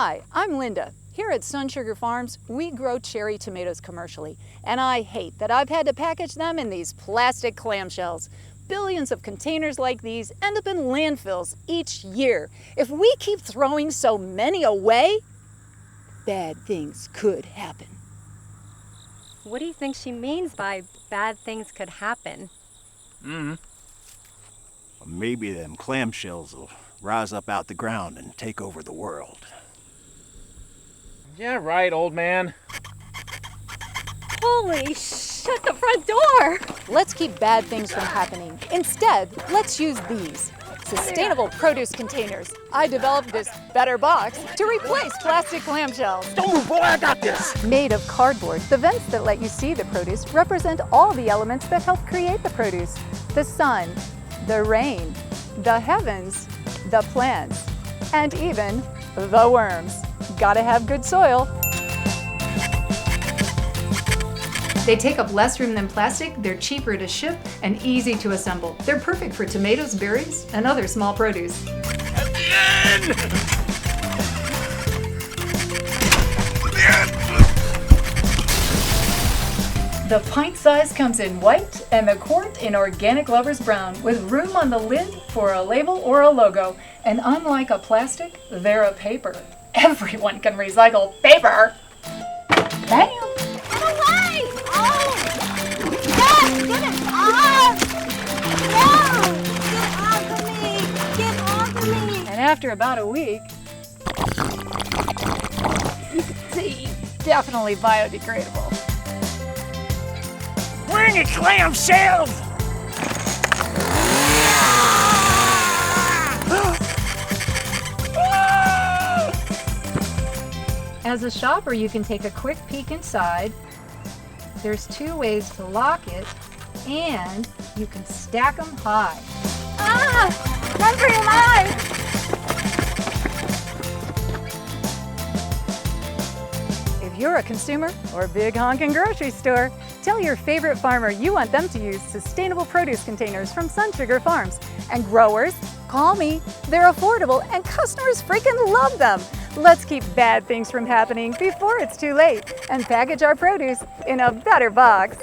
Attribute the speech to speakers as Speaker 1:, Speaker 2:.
Speaker 1: Hi, I'm Linda. Here at Sun Sugar Farms, we grow cherry tomatoes commercially, and I hate that I've had to package them in these plastic clamshells. Billions of containers like these end up in landfills each year. If we keep throwing so many away, bad things could happen.
Speaker 2: What do you think she means by bad things could happen?
Speaker 3: Maybe them clamshells will rise up out the ground and take over the world.
Speaker 4: Yeah, right, old man.
Speaker 2: Holy, shut the front door!
Speaker 1: Let's keep bad things from happening. Instead, let's use these. Sustainable produce containers. I developed this better box to replace plastic clamshells.
Speaker 3: Don't move, boy, I got this!
Speaker 1: Made of cardboard, the vents that let you see the produce represent all the elements that help create the produce. The sun, the rain, the heavens, the plants, and even the worms. Gotta have good soil. They take up less room than plastic, they're cheaper to ship, and easy to assemble. They're perfect for tomatoes, berries, and other small produce.
Speaker 3: At the end!
Speaker 1: The pint size comes in white and the quart in organic lover's brown, with room on the lid for a label or a logo. And unlike a plastic, they're a paper. Everyone can recycle paper. Bam!
Speaker 5: Get away! Oh! Yes! Get it off! No! Get off of me! Get off of me!
Speaker 1: And after about a week, you can see, definitely biodegradable.
Speaker 3: Bring it, clamshells!
Speaker 1: As a shopper, you can take a quick peek inside. There's 2 ways to lock it, and you can stack them high.
Speaker 5: Ah! Run for your life!
Speaker 1: If you're a consumer or big honkin' grocery store, tell your favorite farmer you want them to use sustainable produce containers from Sun Sugar Farms. And growers, call me. They're affordable and customers freaking love them. Let's keep bad things from happening before it's too late and package our produce in a better box.